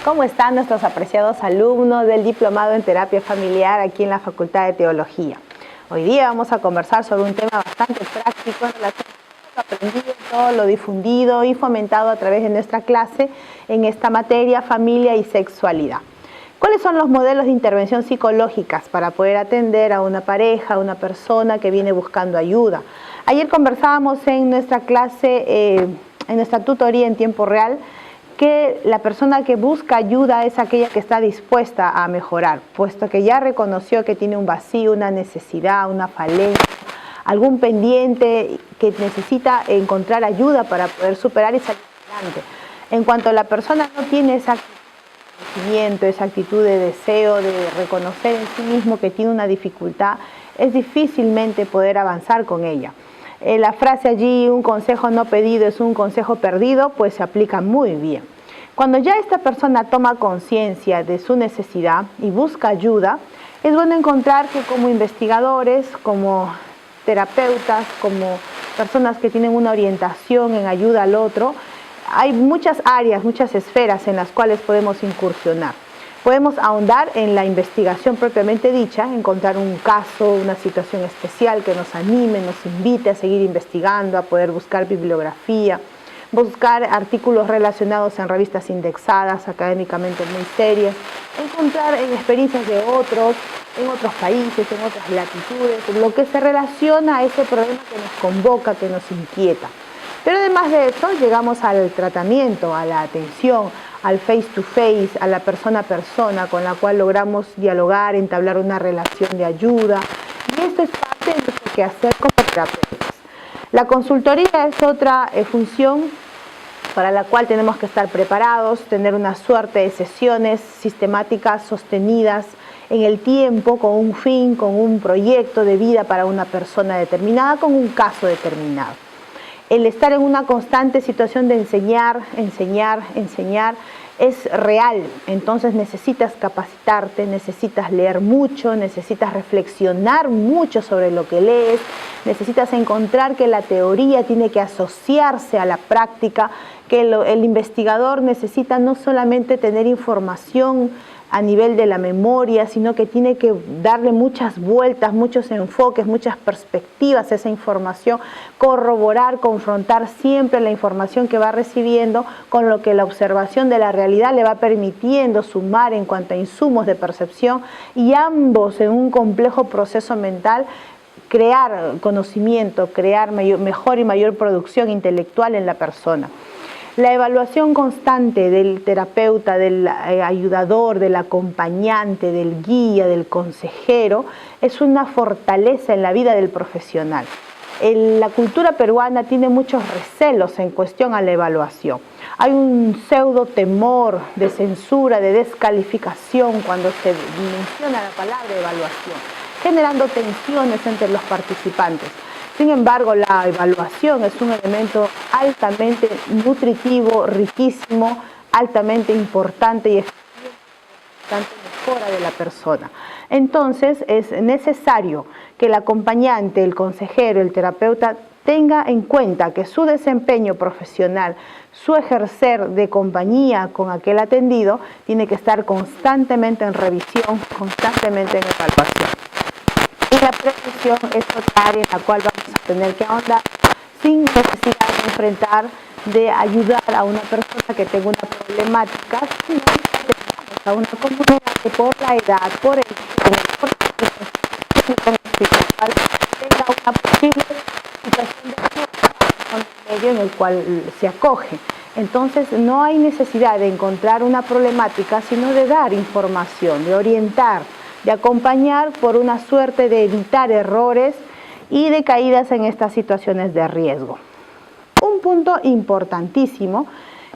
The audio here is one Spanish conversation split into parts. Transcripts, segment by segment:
¿Cómo están nuestros apreciados alumnos del Diplomado en Terapia Familiar aquí en la Facultad de Teología? Hoy día vamos a conversar sobre un tema bastante práctico en relación a lo aprendido, todo lo difundido y fomentado a través de nuestra clase en esta materia, familia y sexualidad. ¿Cuáles son los modelos de intervención psicológicas para poder atender a una pareja, a una persona que viene buscando ayuda? Ayer conversábamos en nuestra clase, en nuestra tutoría en tiempo real, que la persona que busca ayuda es aquella que está dispuesta a mejorar, puesto que ya reconoció que tiene un vacío, una necesidad, una falencia, algún pendiente que necesita encontrar ayuda para poder superar y salir adelante. En cuanto la persona no tiene esa actitud de deseo, de reconocer en sí mismo que tiene una dificultad, es difícilmente poder avanzar con ella. La frase allí, un consejo no pedido es un consejo perdido, pues se aplica muy bien. Cuando ya esta persona toma conciencia de su necesidad y busca ayuda, es bueno encontrar que como investigadores, como terapeutas, como personas que tienen una orientación en ayuda al otro, hay muchas áreas, muchas esferas en las cuales podemos incursionar. Podemos ahondar en la investigación propiamente dicha, encontrar un caso, una situación especial que nos anime, nos invite a seguir investigando, a poder buscar bibliografía, buscar artículos relacionados en revistas indexadas, académicamente muy serias, encontrar en experiencias de otros, en otros países, en otras latitudes, lo que se relaciona a ese problema que nos convoca, que nos inquieta. Pero además de eso, llegamos al tratamiento, a la atención, al face to face, a la persona a persona, con la cual logramos dialogar, entablar una relación de ayuda. Y esto es parte de nuestro quehacer como terapeutas. La consultoría es otra función para la cual tenemos que estar preparados, tener una suerte de sesiones sistemáticas, sostenidas en el tiempo, con un fin, con un proyecto de vida para una persona determinada, con un caso determinado. El estar en una constante situación de enseñar es real, entonces necesitas capacitarte, necesitas leer mucho, necesitas reflexionar mucho sobre lo que lees, necesitas encontrar que la teoría tiene que asociarse a la práctica, que el investigador necesita no solamente tener información a nivel de la memoria, sino que tiene que darle muchas vueltas, muchos enfoques, muchas perspectivas a esa información, corroborar, confrontar siempre la información que va recibiendo con lo que la observación de la realidad le va permitiendo sumar en cuanto a insumos de percepción, y ambos en un complejo proceso mental crear conocimiento, crear mejor y mayor producción intelectual en la persona. La evaluación constante del terapeuta, del ayudador, del acompañante, del guía, del consejero, es una fortaleza en la vida del profesional. La cultura peruana tiene muchos recelos en cuestión a la evaluación. Hay un pseudo temor de censura, de descalificación cuando se menciona la palabra evaluación, generando tensiones entre los participantes. Sin embargo, la evaluación es un elemento altamente nutritivo, riquísimo, altamente importante y efectivamente mejora de la persona. Entonces, es necesario que el acompañante, el consejero, el terapeuta tenga en cuenta que su desempeño profesional, su ejercer de compañía con aquel atendido, tiene que estar constantemente en revisión, constantemente en evaluación. Y la prevención es otra área en la cual vamos a tener que ahondar sin necesidad de enfrentar, de ayudar a una persona que tenga una problemática, sino que a una comunidad que por la edad, por el género, por la situación espiritual, tenga una posible situación de medio en el cual se acoge. Entonces no hay necesidad de encontrar una problemática, sino de dar información, de orientar, de acompañar por una suerte de evitar errores y de caídas en estas situaciones de riesgo. Un punto importantísimo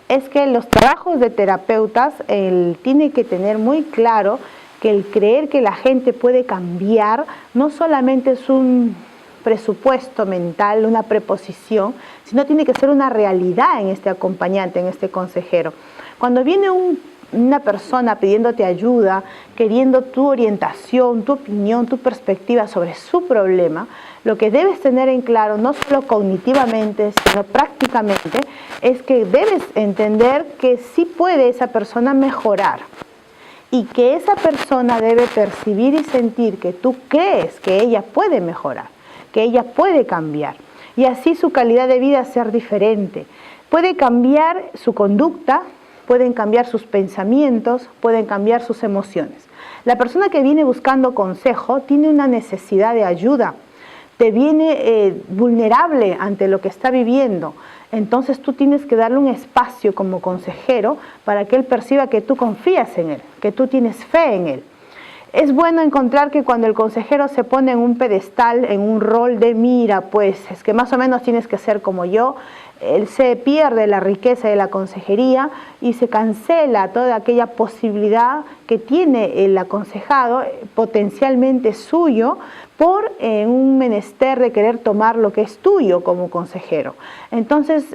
es que los trabajos de terapeutas tienen que tener muy claro que el creer que la gente puede cambiar no solamente es un presupuesto mental, una preposición, sino tiene que ser una realidad en este acompañante, en este consejero. Cuando viene una persona pidiéndote ayuda, queriendo tu orientación, tu opinión, tu perspectiva sobre su problema, lo que debes tener en claro, no solo cognitivamente, sino prácticamente, es que debes entender que sí puede esa persona mejorar y que esa persona debe percibir y sentir que tú crees que ella puede mejorar, que ella puede cambiar y así su calidad de vida ser diferente. Puede cambiar su conducta, pueden cambiar sus pensamientos, pueden cambiar sus emociones. La persona que viene buscando consejo tiene una necesidad de ayuda, te viene vulnerable ante lo que está viviendo. Entonces tú tienes que darle un espacio como consejero para que él perciba que tú confías en él, que tú tienes fe en él. Es bueno encontrar que cuando el consejero se pone en un pedestal, en un rol de mira, pues es que más o menos tienes que ser como yo, él se pierde la riqueza de la consejería y se cancela toda aquella posibilidad que tiene el aconsejado, potencialmente suyo, por un menester de querer tomar lo que es tuyo como consejero. Entonces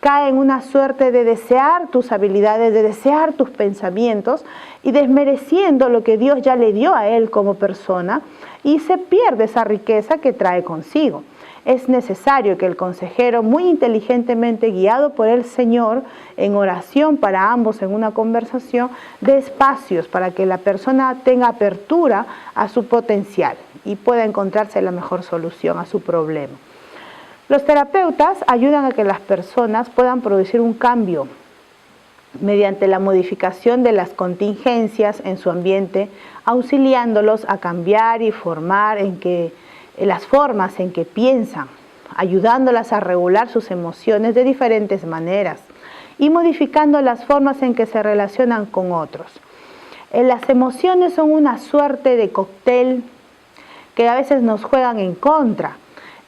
cae en una suerte de desear tus habilidades, de desear tus pensamientos y desmereciendo lo que Dios ya le dio a él como persona y se pierde esa riqueza que trae consigo. Es necesario que el consejero, muy inteligentemente guiado por el Señor, en oración para ambos en una conversación, dé espacios para que la persona tenga apertura a su potencial y pueda encontrarse la mejor solución a su problema. Los terapeutas ayudan a que las personas puedan producir un cambio mediante la modificación de las contingencias en su ambiente, auxiliándolos a cambiar y formar las formas en que piensan, ayudándolas a regular sus emociones de diferentes maneras y modificando las formas en que se relacionan con otros. Las emociones son una suerte de cóctel que a veces nos juegan en contra.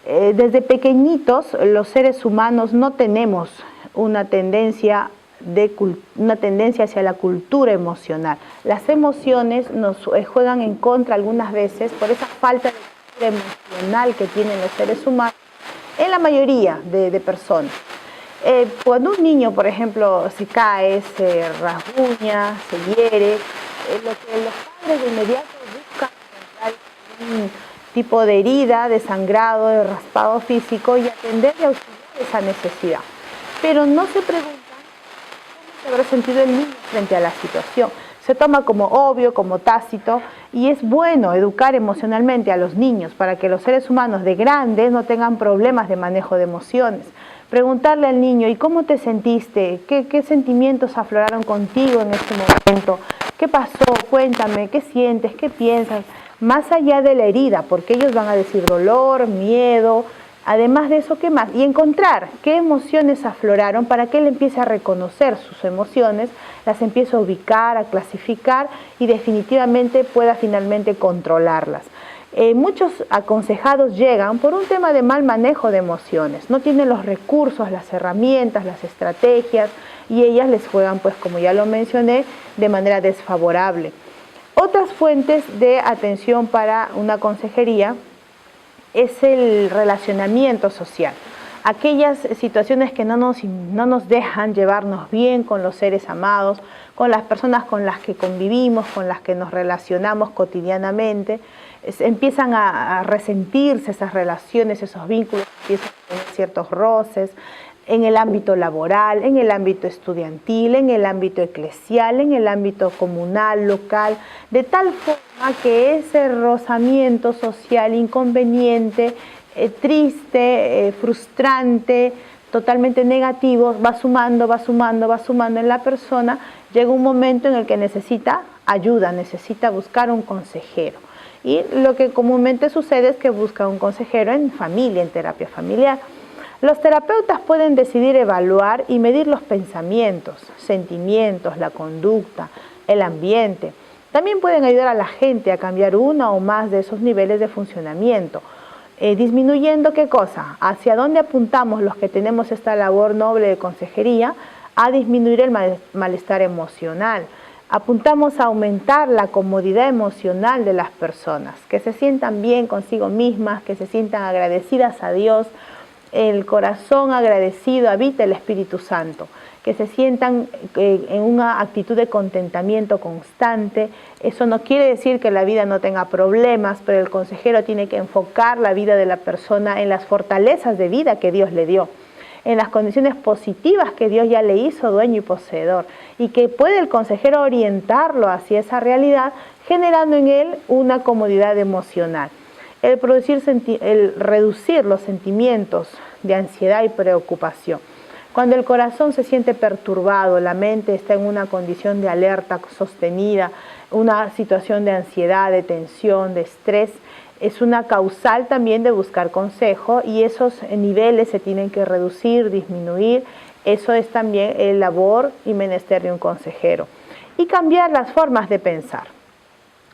Desde pequeñitos los seres humanos no tenemos una tendencia hacia la cultura emocional. Las emociones nos juegan en contra algunas veces por esa falta de cultura emocional que tienen los seres humanos en la mayoría de personas. Cuando un niño, por ejemplo, se cae, se rasguña, se hiere, lo que los padres de inmediato buscan es un tipo de herida, de sangrado, de raspado físico y atender y auxiliar esa necesidad. Pero no se preguntan cómo se habrá sentido el niño frente a la situación. Se toma como obvio, como tácito, y es bueno educar emocionalmente a los niños para que los seres humanos de grandes no tengan problemas de manejo de emociones. Preguntarle al niño, ¿y cómo te sentiste? ¿Qué sentimientos afloraron contigo en este momento? ¿Qué pasó? Cuéntame, ¿qué sientes? ¿Qué piensas? Más allá de la herida, porque ellos van a decir dolor, miedo, además de eso, ¿qué más? Y encontrar qué emociones afloraron para que él empiece a reconocer sus emociones, las empiece a ubicar, a clasificar y definitivamente pueda finalmente controlarlas. Muchos aconsejados llegan por un tema de mal manejo de emociones, no tienen los recursos, las herramientas, las estrategias y ellas les juegan, pues como ya lo mencioné, de manera desfavorable. Otras fuentes de atención para una consejería es el relacionamiento social. Aquellas situaciones que no nos dejan llevarnos bien con los seres amados, con las personas con las que convivimos, con las que nos relacionamos cotidianamente, empiezan a resentirse esas relaciones, esos vínculos, empiezan a tener ciertos roces en el ámbito laboral, en el ámbito estudiantil, en el ámbito eclesial, en el ámbito comunal, local, de tal forma que ese rozamiento social inconveniente, triste, frustrante, totalmente negativo, va sumando en la persona. Llega un momento en el que necesita ayuda, necesita buscar un consejero. Y lo que comúnmente sucede es que busca un consejero en familia, en terapia familiar. Los terapeutas pueden decidir evaluar y medir los pensamientos, sentimientos, la conducta, el ambiente. También pueden ayudar a la gente a cambiar uno o más de esos niveles de funcionamiento, disminuyendo ¿qué cosa? Hacia dónde apuntamos los que tenemos esta labor noble de consejería, a disminuir el malestar emocional. Apuntamos a aumentar la comodidad emocional de las personas, que se sientan bien consigo mismas, que se sientan agradecidas a Dios, el corazón agradecido habita el Espíritu Santo, que se sientan en una actitud de contentamiento constante. Eso no quiere decir que la vida no tenga problemas, pero el consejero tiene que enfocar la vida de la persona en las fortalezas de vida que Dios le dio, en las condiciones positivas que Dios ya le hizo dueño y poseedor, y que puede el consejero orientarlo hacia esa realidad, generando en él una comodidad emocional. El reducir los sentimientos de ansiedad y preocupación. Cuando el corazón se siente perturbado, la mente está en una condición de alerta sostenida, una situación de ansiedad, de tensión, de estrés, es una causal también de buscar consejo, y esos niveles se tienen que reducir, disminuir. Eso es también el labor y menester de un consejero. Y cambiar las formas de pensar.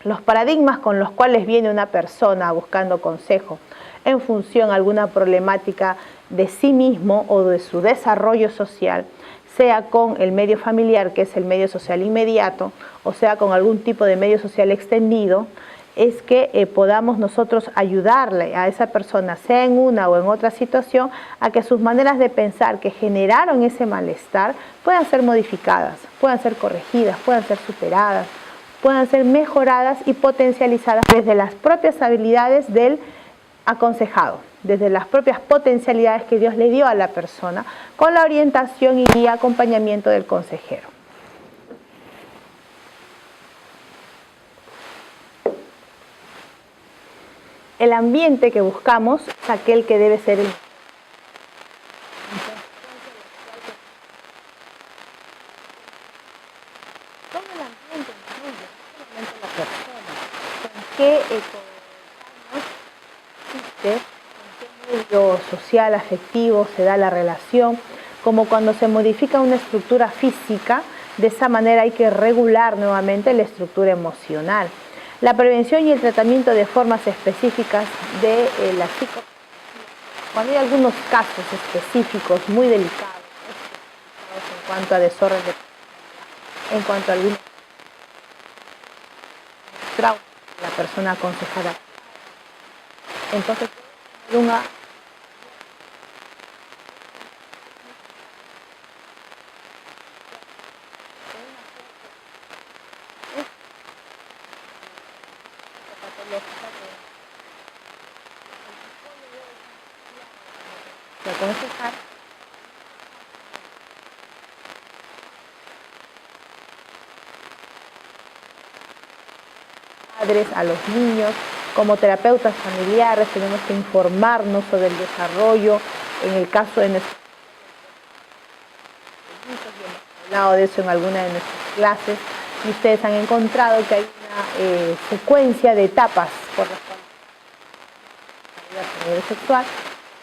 Los paradigmas con los cuales viene una persona buscando consejo en función a alguna problemática de sí mismo o de su desarrollo social, sea con el medio familiar, que es el medio social inmediato, o sea con algún tipo de medio social extendido, es que podamos nosotros ayudarle a esa persona, sea en una o en otra situación, a que sus maneras de pensar que generaron ese malestar puedan ser modificadas, puedan ser corregidas, puedan ser superadas, puedan ser mejoradas y potencializadas desde las propias habilidades del aconsejado, desde las propias potencialidades que Dios le dio a la persona, con la orientación y acompañamiento del consejero. El ambiente que buscamos es aquel que debe ser el ambiente influye, no solamente la persona, con qué existe, en qué medio social, afectivo se da la relación, como cuando se modifica una estructura física, de esa manera hay que regular nuevamente la estructura emocional. La prevención y el tratamiento de formas específicas de la psicopatía, cuando hay algunos casos específicos muy delicados, en cuanto a desorden de, en cuanto a algún trauma, la persona aconsejada, entonces una de aconsejar padres a los niños. Como terapeutas familiares tenemos que informarnos sobre el desarrollo, en el caso de nuestros hijos, y hemos hablado de eso en alguna de nuestras clases, y ustedes han encontrado que hay una secuencia de etapas por las cuales a nivel sexual,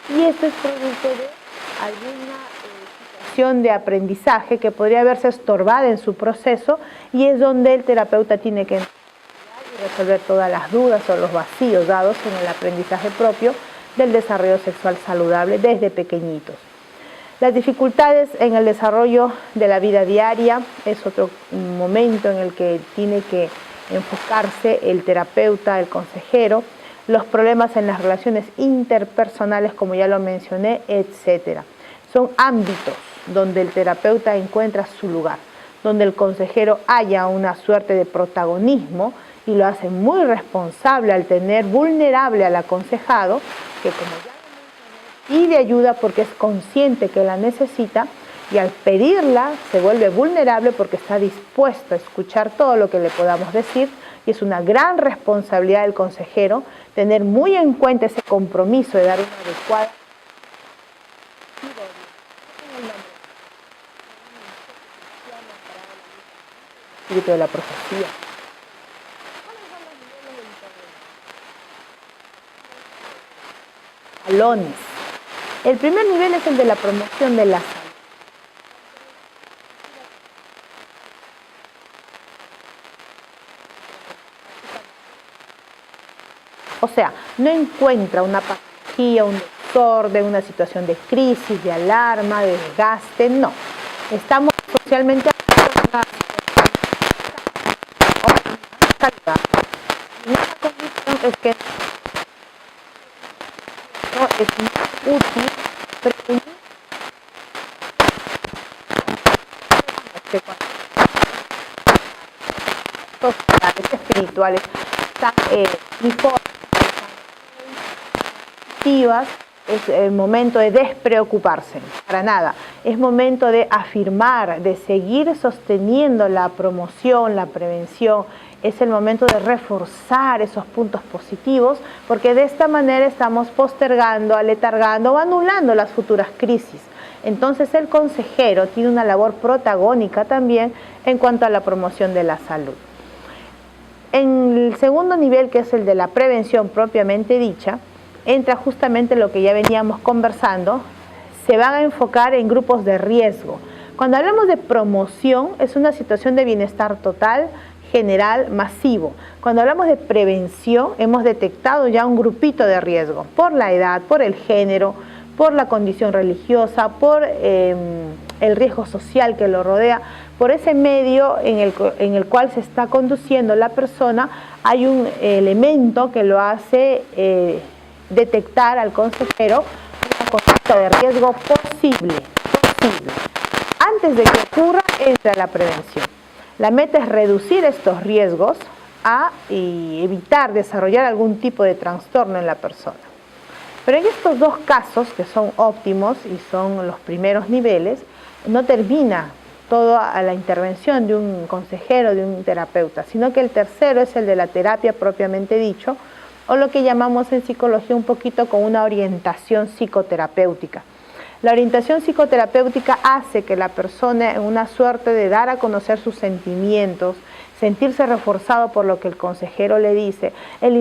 y esto es producto de alguna situación de aprendizaje que podría haberse estorbada en su proceso, y es donde el terapeuta tiene que resolver todas las dudas o los vacíos dados en el aprendizaje propio del desarrollo sexual saludable desde pequeñitos. Las dificultades en el desarrollo de la vida diaria es otro momento en el que tiene que enfocarse el terapeuta, el consejero, los problemas en las relaciones interpersonales, como ya lo mencioné, etcétera. Son ámbitos donde el terapeuta encuentra su lugar, donde el consejero haya una suerte de protagonismo y lo hace muy responsable al tener vulnerable al aconsejado, que como ya lo mencioné, pide ayuda porque es consciente que la necesita, y al pedirla se vuelve vulnerable porque está dispuesto a escuchar todo lo que le podamos decir, y es una gran responsabilidad del consejero tener muy en cuenta ese compromiso de dar una adecuada espíritu de la profecía. Escalones. El primer nivel es el de la promoción de la salud. O sea, no encuentra una patología, un desorden, una situación de crisis, de alarma, de desgaste, no. Estamos socialmente y una condición es que no es muy útil sociales, espirituales, tan positivas. Es el momento de despreocuparse, para nada. Es momento de afirmar, de seguir sosteniendo la promoción, la prevención. Es el momento de reforzar esos puntos positivos, porque de esta manera estamos postergando, aletargando o anulando las futuras crisis. Entonces el consejero tiene una labor protagónica también en cuanto a la promoción de la salud. En el segundo nivel, que es el de la prevención propiamente dicha, entra justamente lo que ya veníamos conversando. Se van a enfocar en grupos de riesgo. Cuando hablamos de promoción, es una situación de bienestar total, general, masivo. Cuando hablamos de prevención, hemos detectado ya un grupito de riesgo por la edad, por el género, por la condición religiosa, por el riesgo social que lo rodea, por ese medio en el cual se está conduciendo la persona. Hay un elemento que lo hace detectar al consejero una conducta de riesgo posible. Antes de que ocurra, entra la prevención. La meta es reducir estos riesgos y evitar desarrollar algún tipo de trastorno en la persona. Pero en estos dos casos, que son óptimos y son los primeros niveles, no termina toda la intervención de un consejero, de un terapeuta, sino que el tercero es el de la terapia propiamente dicho, o lo que llamamos en psicología un poquito con una orientación psicoterapéutica. La orientación psicoterapéutica hace que la persona, en una suerte de dar a conocer sus sentimientos, sentirse reforzado por lo que el consejero le dice, el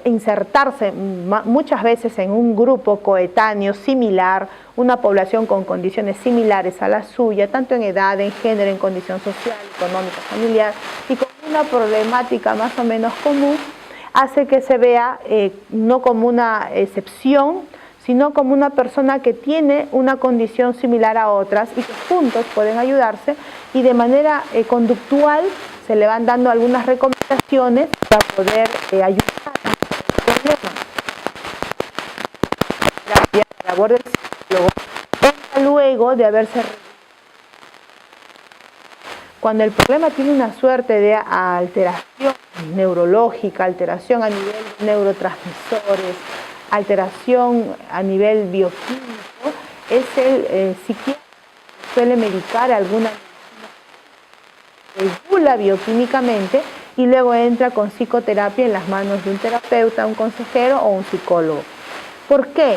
insertarse muchas veces en un grupo coetáneo, similar, una población con condiciones similares a la suya, tanto en edad, en género, en condición social, económica, familiar, y con una problemática más o menos común, hace que se vea no como una excepción, sino como una persona que tiene una condición similar a otras y que juntos pueden ayudarse, y de manera conductual se le van dando algunas recomendaciones para poder ayudar a el problema. La labor del psicólogo entra luego de haberse... Cuando el problema tiene una suerte de alteración neurológica, alteración a nivel de neurotransmisores, alteración a nivel bioquímico, es el psiquiatra que suele medicar alguna medicina, regula bioquímicamente y luego entra con psicoterapia en las manos de un terapeuta, un consejero o un psicólogo. ¿Por qué?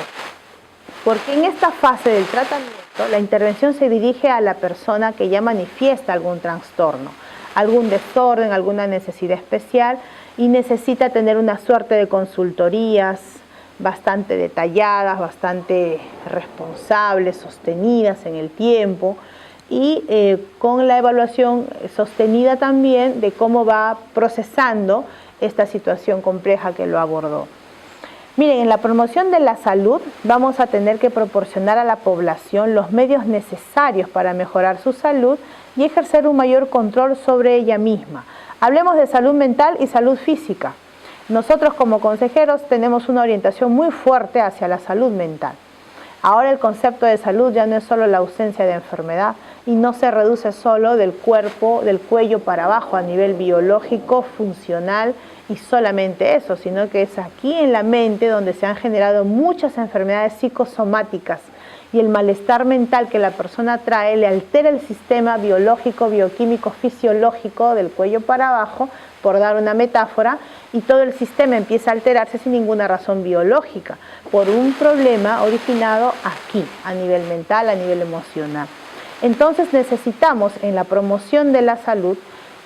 Porque en esta fase del tratamiento la intervención se dirige a la persona que ya manifiesta algún trastorno, algún desorden, alguna necesidad especial, y necesita tener una suerte de consultorías bastante detalladas, bastante responsables, sostenidas en el tiempo, y con la evaluación sostenida también de cómo va procesando esta situación compleja que lo abordó. Miren, en la promoción de la salud vamos a tener que proporcionar a la población los medios necesarios para mejorar su salud y ejercer un mayor control sobre ella misma. Hablemos de salud mental y salud física. Nosotros como consejeros tenemos una orientación muy fuerte hacia la salud mental. Ahora el concepto de salud ya no es solo la ausencia de enfermedad y no se reduce solo del cuerpo, del cuello para abajo a nivel biológico, funcional y solamente eso, sino que es aquí en la mente donde se han generado muchas enfermedades psicosomáticas, y el malestar mental que la persona trae le altera el sistema biológico, bioquímico, fisiológico del cuello para abajo, por dar una metáfora, y todo el sistema empieza a alterarse sin ninguna razón biológica, por un problema originado aquí, a nivel mental, a nivel emocional. Entonces necesitamos en la promoción de la salud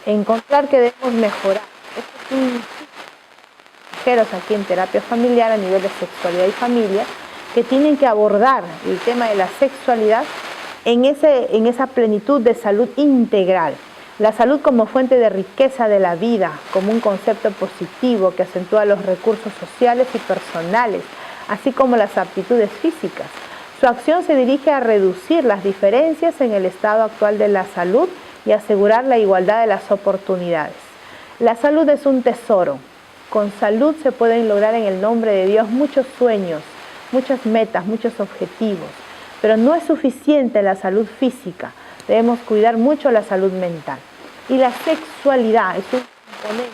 encontrar que debemos mejorar. Esto es un consejeros aquí en terapia familiar a nivel de sexualidad y familia, que tienen que abordar el tema de la sexualidad en esa plenitud de salud integral. La salud como fuente de riqueza de la vida, como un concepto positivo que acentúa los recursos sociales y personales, así como las aptitudes físicas. Su acción se dirige a reducir las diferencias en el estado actual de la salud y asegurar la igualdad de las oportunidades. La salud es un tesoro. Con salud se pueden lograr en el nombre de Dios muchos sueños, muchas metas, muchos objetivos, pero no es suficiente la salud física, debemos cuidar mucho la salud mental. Y la sexualidad es un componentes,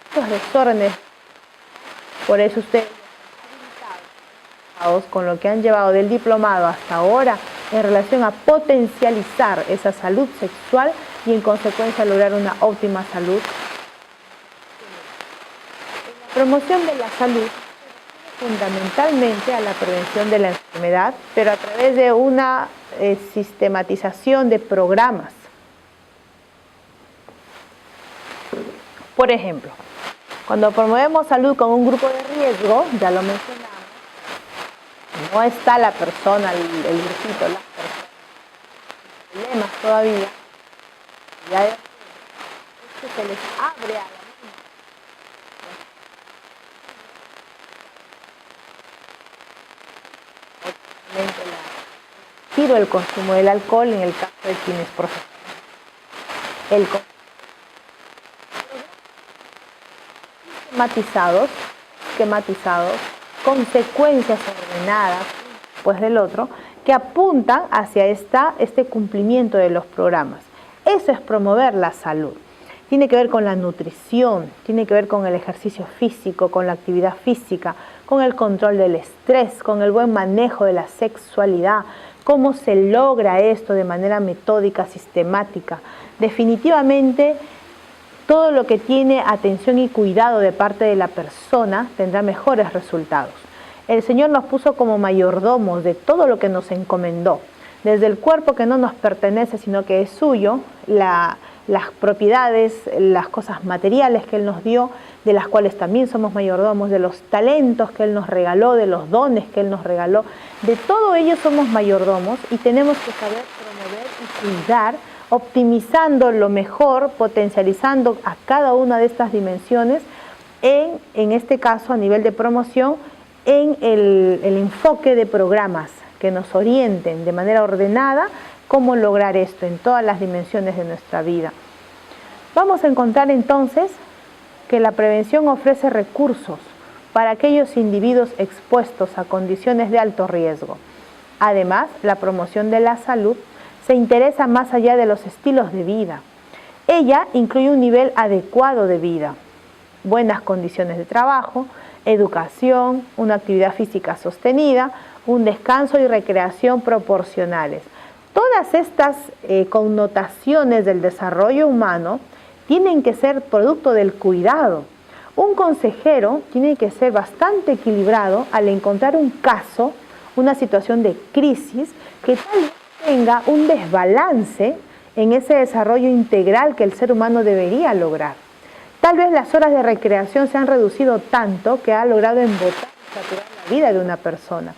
estos desórdenes. Por eso ustedes con lo que han llevado del diplomado hasta ahora en relación a potencializar esa salud sexual y en consecuencia lograr una óptima salud. La promoción de la salud fundamentalmente a la prevención de la enfermedad, pero a través de una sistematización de programas. Por ejemplo, cuando promovemos salud con un grupo de riesgo, ya lo mencionamos, no está la persona, el grupito, las personas, problemas todavía, ya es que se les abre a la misma. El consumo del alcohol en el caso de quienes profesan el esquematizados, consecuencias ordenadas pues del otro, que apuntan hacia este cumplimiento de los programas. Eso es promover la salud. Tiene que ver con la nutrición, tiene que ver con el ejercicio físico, con la actividad física, con el control del estrés, con el buen manejo de la sexualidad, cómo se logra esto de manera metódica, sistemática. Definitivamente, todo lo que tiene atención y cuidado de parte de la persona tendrá mejores resultados. El Señor nos puso como mayordomos de todo lo que nos encomendó, desde el cuerpo que no nos pertenece, sino que es suyo, las propiedades, las cosas materiales que Él nos dio, de las cuales también somos mayordomos, de los talentos que Él nos regaló, de los dones que Él nos regaló, de todo ello somos mayordomos y tenemos que saber promover y cuidar, optimizando lo mejor, potencializando a cada una de estas dimensiones, en este caso a nivel de promoción, en el enfoque de programas que nos orienten de manera ordenada cómo lograr esto en todas las dimensiones de nuestra vida. Vamos a encontrar entonces que la prevención ofrece recursos para aquellos individuos expuestos a condiciones de alto riesgo. Además, la promoción de la salud se interesa más allá de los estilos de vida. Ella incluye un nivel adecuado de vida, buenas condiciones de trabajo, educación, una actividad física sostenida, un descanso y recreación proporcionales. Todas estas connotaciones del desarrollo humano tienen que ser producto del cuidado. Un consejero tiene que ser bastante equilibrado al encontrar un caso, una situación de crisis que tal vez tenga un desbalance en ese desarrollo integral que el ser humano debería lograr. Tal vez las horas de recreación se han reducido tanto que ha logrado embotar y saturar la vida de una persona.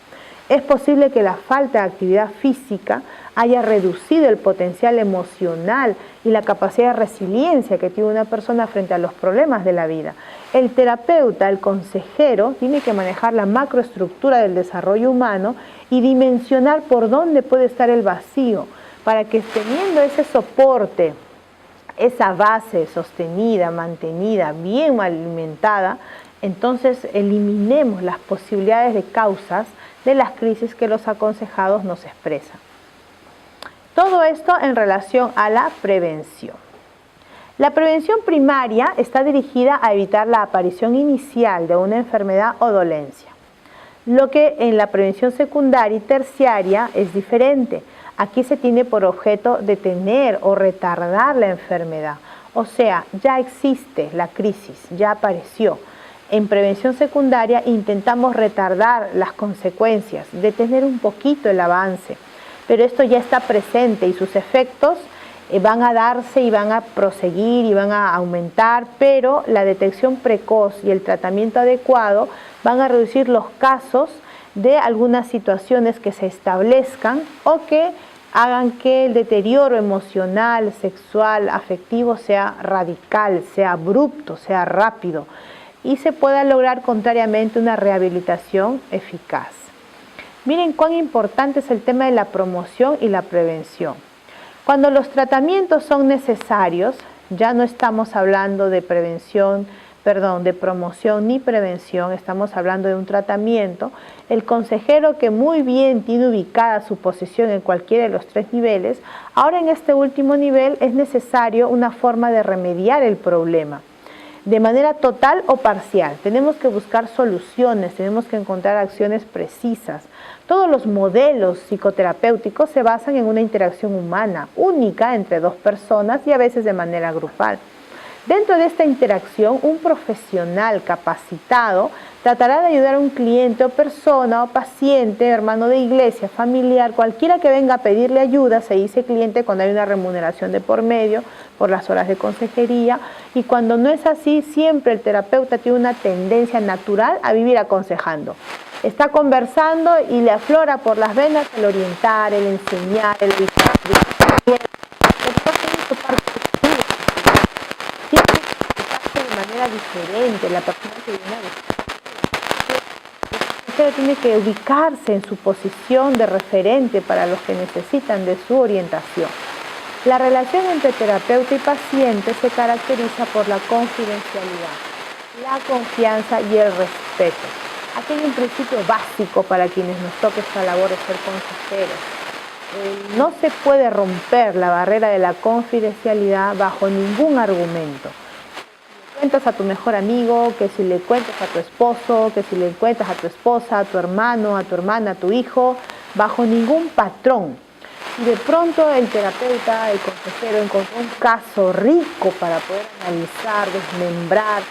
Es posible que la falta de actividad física haya reducido el potencial emocional y la capacidad de resiliencia que tiene una persona frente a los problemas de la vida. El terapeuta, el consejero, tiene que manejar la macroestructura del desarrollo humano y dimensionar por dónde puede estar el vacío, para que teniendo ese soporte, esa base sostenida, mantenida, bien alimentada, entonces eliminemos las posibilidades de causas de las crisis que los aconsejados nos expresan. Todo esto en relación a la prevención. La prevención primaria está dirigida a evitar la aparición inicial de una enfermedad o dolencia. Lo que en la prevención secundaria y terciaria es diferente. Aquí se tiene por objeto detener o retardar la enfermedad. O sea, ya existe la crisis, ya apareció. En prevención secundaria intentamos retardar las consecuencias, detener un poquito el avance. Pero esto ya está presente y sus efectos van a darse y van a proseguir y van a aumentar, pero la detección precoz y el tratamiento adecuado van a reducir los casos de algunas situaciones que se establezcan o que hagan que el deterioro emocional, sexual, afectivo sea radical, sea abrupto, sea rápido y se pueda lograr contrariamente una rehabilitación eficaz. Miren cuán importante es el tema de la promoción y la prevención. Cuando los tratamientos son necesarios, ya no estamos hablando de prevención de promoción ni prevención, estamos hablando de un tratamiento, el consejero que muy bien tiene ubicada su posición en cualquiera de los 3 niveles, ahora en este último nivel es necesario una forma de remediar el problema, de manera total o parcial. Tenemos que buscar soluciones, tenemos que encontrar acciones precisas. Todos los modelos psicoterapéuticos se basan en una interacción humana, única entre 2 personas y a veces de manera grupal. Dentro de esta interacción, un profesional capacitado tratará de ayudar a un cliente o persona o paciente, hermano de iglesia, familiar, cualquiera que venga a pedirle ayuda. Se dice cliente cuando hay una remuneración de por medio por las horas de consejería, y cuando no es así, siempre el terapeuta tiene una tendencia natural a vivir aconsejando. Está conversando y le aflora por las venas el orientar, el enseñar, el evitar. De manera diferente, la persona que viene a buscar tiene que ubicarse en su posición de referente para los que necesitan de su orientación. La relación entre terapeuta y paciente se caracteriza por la confidencialidad, la confianza y el respeto. Aquí hay un principio básico para quienes nos toque esta labor de ser consejeros. No se puede romper la barrera de la confidencialidad bajo ningún argumento. Cuentas a tu mejor amigo, que si le cuentas a tu esposo, que si le cuentas a tu esposa, a tu hermano, a tu hermana, a tu hijo, bajo ningún patrón. Y de pronto el terapeuta, el consejero, encontró un caso rico para poder analizar, desmembrar,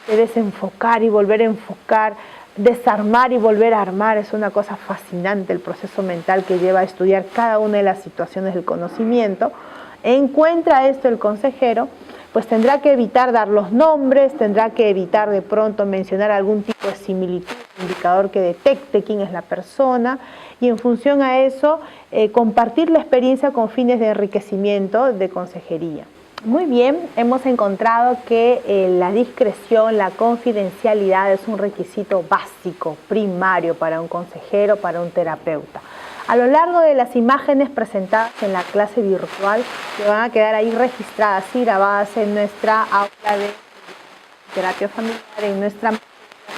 desenfocar y volver a enfocar, desarmar y volver a armar. Es una cosa fascinante el proceso mental que lleva a estudiar cada una de las situaciones del conocimiento. Encuentra esto el consejero, pues tendrá que evitar dar los nombres, tendrá que evitar de pronto mencionar algún tipo de similitud, indicador que detecte quién es la persona, y en función a eso compartir la experiencia con fines de enriquecimiento de consejería. Muy bien, hemos encontrado que la discreción, la confidencialidad es un requisito básico, primario para un consejero, para un terapeuta. A lo largo de las imágenes presentadas en la clase virtual, que van a quedar ahí registradas y grabadas en nuestra aula de terapia familiar, en nuestra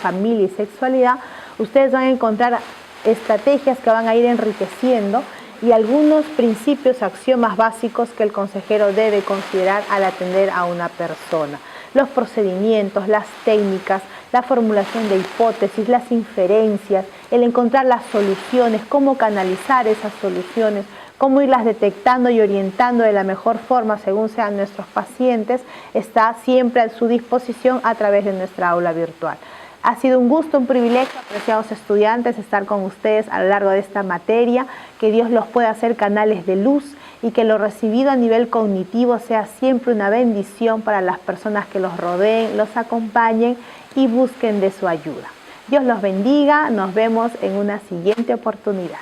familia y sexualidad, ustedes van a encontrar estrategias que van a ir enriqueciendo y algunos principios, axiomas básicos que el consejero debe considerar al atender a una persona. Los procedimientos, las técnicas, la formulación de hipótesis, las inferencias, el encontrar las soluciones, cómo canalizar esas soluciones, cómo irlas detectando y orientando de la mejor forma según sean nuestros pacientes, está siempre a su disposición a través de nuestra aula virtual. Ha sido un gusto, un privilegio, apreciados estudiantes, estar con ustedes a lo largo de esta materia. Que Dios los pueda hacer canales de luz y que lo recibido a nivel cognitivo sea siempre una bendición para las personas que los rodeen, los acompañen y busquen de su ayuda. Dios los bendiga, nos vemos en una siguiente oportunidad.